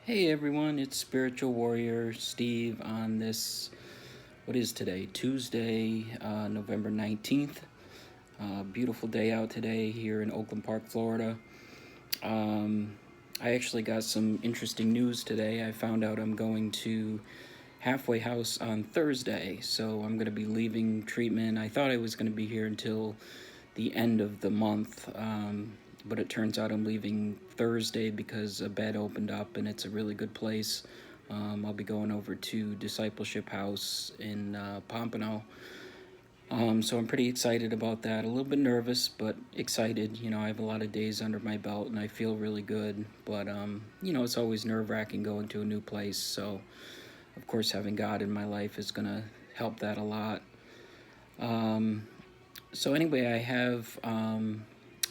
Hey everyone, it's Spiritual Warrior Steve on this, what is today? Tuesday, November 19th. Beautiful day out today here in Oakland Park, Florida. I actually got some interesting news today. I found out I'm going to Halfway House on Thursday, so I'm going to be leaving treatment. I thought I was going to be here until the end of the month, but it turns out I'm leaving Thursday because a bed opened up and it's a really good place. I'll be going over to Discipleship House in Pompano. So I'm pretty excited about that. A little bit nervous, but excited. I have a lot of days under my belt and I feel really good. But, it's always nerve-wracking going to a new place. So, of course, having God in my life is going to help that a lot. So anyway, I have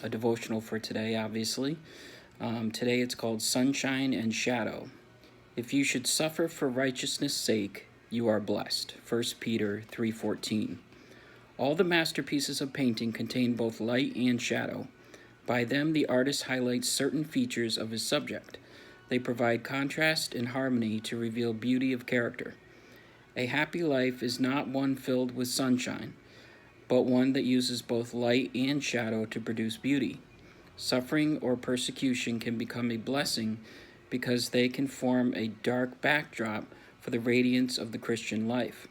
a devotional for today, obviously. Today it's called Sunshine and Shadow. If you should suffer for righteousness' sake, you are blessed. 1 Peter 3:14. All the masterpieces of painting contain both light and shadow. By them, the artist highlights certain features of his subject. They provide contrast and harmony to reveal beauty of character. A happy life is not one filled with sunshine, but one that uses both light and shadow to produce beauty. Suffering or persecution can become a blessing because they can form a dark backdrop for the radiance of the Christian life.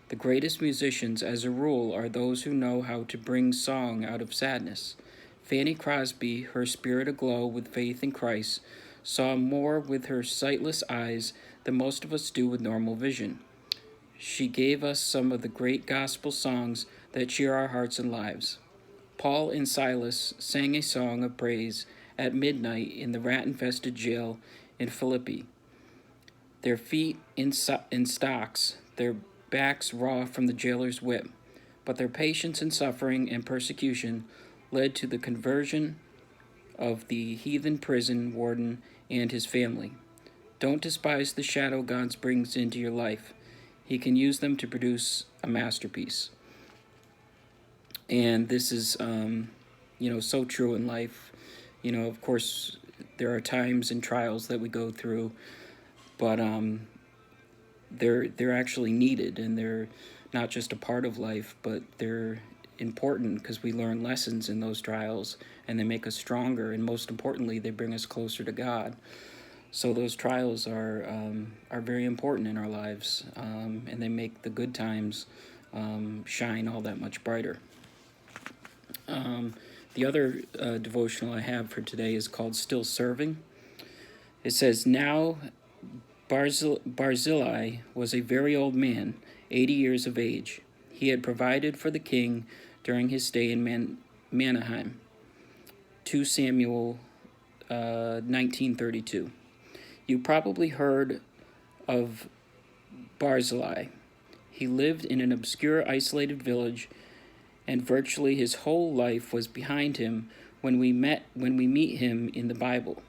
The greatest musicians, as a rule, are those who know how to bring song out of sadness. Fanny Crosby, her spirit aglow with faith in Christ, saw more with her sightless eyes than most of us do with normal vision. She gave us some of the great gospel songs that cheer our hearts and lives. Paul and Silas sang a song of praise at midnight in the rat-infested jail in Philippi. Their feet in stocks, their backs raw from the jailer's whip, but their patience in suffering and persecution led to the conversion of the heathen prison warden and his family. Don't despise the shadow God brings into your life. He can use them to produce a masterpiece. And this is, so true in life. Of course, there are times and trials that we go through, but they're actually needed, and they're not just a part of life, but they're important because we learn lessons in those trials, and they make us stronger, and most importantly, they bring us closer to God. So those trials are very important in our lives, and they make the good times shine all that much brighter. The other devotional I have for today is called Still Serving. It says, Now Barzillai was a very old man, 80 years of age. He had provided for the king during his stay in Manaheim. 2 Samuel 19:32. You probably heard of Barzillai. He lived in an obscure, isolated village, and virtually his whole life was behind him when we meet him in the Bible.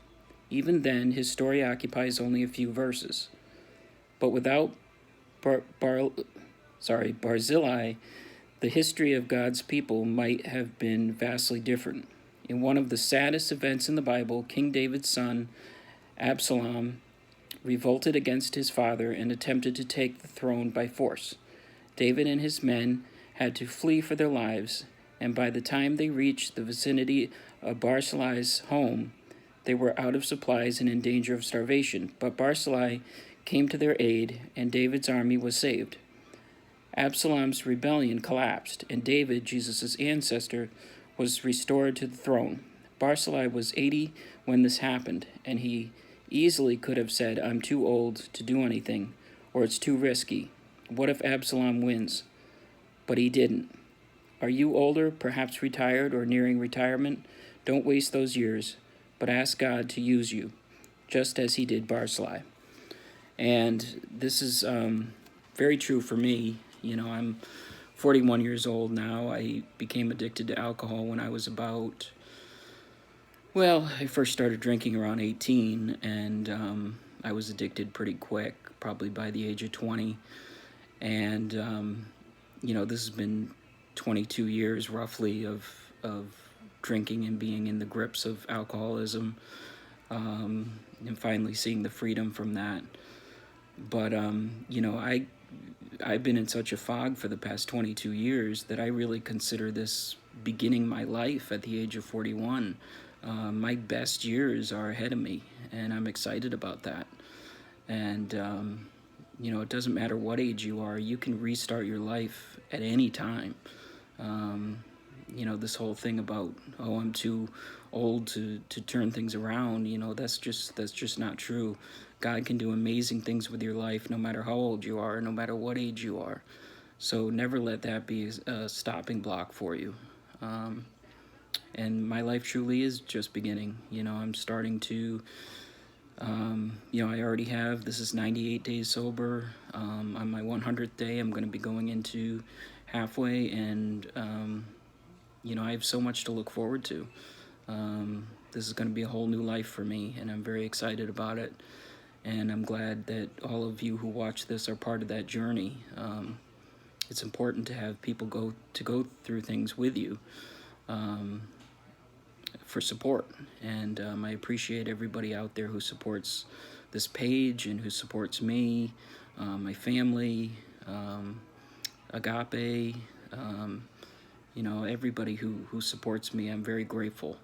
Even then, his story occupies only a few verses. But without Barzillai, the history of God's people might have been vastly different. In one of the saddest events in the Bible, King David's son, Absalom, revolted against his father and attempted to take the throne by force. David and his men had to flee for their lives, and by the time they reached the vicinity of Barzillai's home, they were out of supplies and in danger of starvation. But Barzillai came to their aid, and David's army was saved. Absalom's rebellion collapsed, and David, Jesus' ancestor, was restored to the throne. Barzillai was 80 when this happened, and he easily could have said, I'm too old to do anything, or it's too risky. What if Absalom wins? But he didn't. Are you older, perhaps retired or nearing retirement? Don't waste those years, but ask God to use you, just as he did Barzillai. And this is very true for me. I'm 41 years old now. I became addicted to alcohol when I was I first started drinking around 18, and I was addicted pretty quick, probably by the age of 20. And, this has been 22 years roughly of drinking and being in the grips of alcoholism. and finally seeing the freedom from that. But I've been in such a fog for the past 22 years that I really consider this beginning my life at the age of 41. My best years are ahead of me, and I'm excited about that. And it doesn't matter what age you are, you can restart your life at any time. This whole thing about, oh, I'm too old to turn things around, that's just not true. God can do amazing things with your life no matter how old you are, no matter what age you are. So never let that be a stopping block for you. And my life truly is just beginning. I'm starting to, I already have, this is 98 days sober. On my 100th day, I'm going to be going into halfway, and, I have so much to look forward to. This is going to be a whole new life for me, and I'm very excited about it. And I'm glad that all of you who watch this are part of that journey. It's important to have people go through things with you, for support. And I appreciate everybody out there who supports this page and who supports me, my family, Agape, everybody who supports me. I'm very grateful.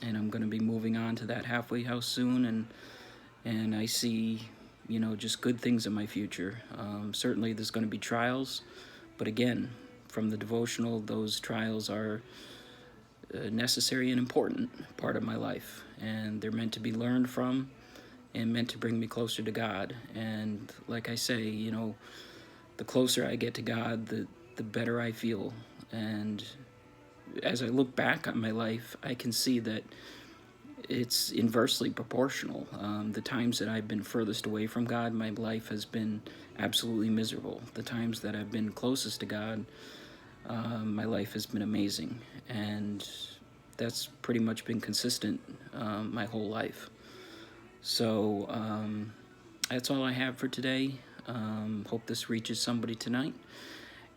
And I'm going to be moving on to that halfway house soon, and I see, just good things in my future. Certainly there's going to be trials, but again, from the devotional, those trials are a necessary and important part of my life, and they're meant to be learned from and meant to bring me closer to God. And like I say, the closer I get to God, the better I feel. And as I look back on my life, I can see that it's inversely proportional. The times that I've been furthest away from God, my life has been absolutely miserable. The times that I've been closest to God, my life has been amazing. And that's pretty much been consistent my whole life. So that's all I have for today. Hope this reaches somebody tonight.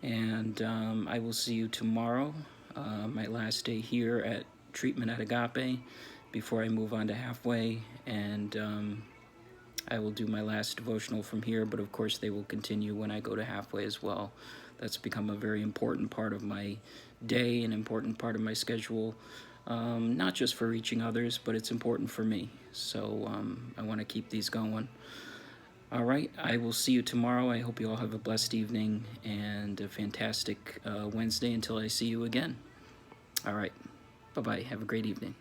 And I will see you tomorrow, my last day here at Treatment at Agape, before I move on to halfway. And I will do my last devotional from here, but of course they will continue when I go to halfway as well. That's become a very important part of my day, an important part of my schedule, not just for reaching others, but it's important for me. So I want to keep these going. All right, I will see you tomorrow. I hope you all have a blessed evening and a fantastic Wednesday until I see you again. All right, bye-bye. Have a great evening.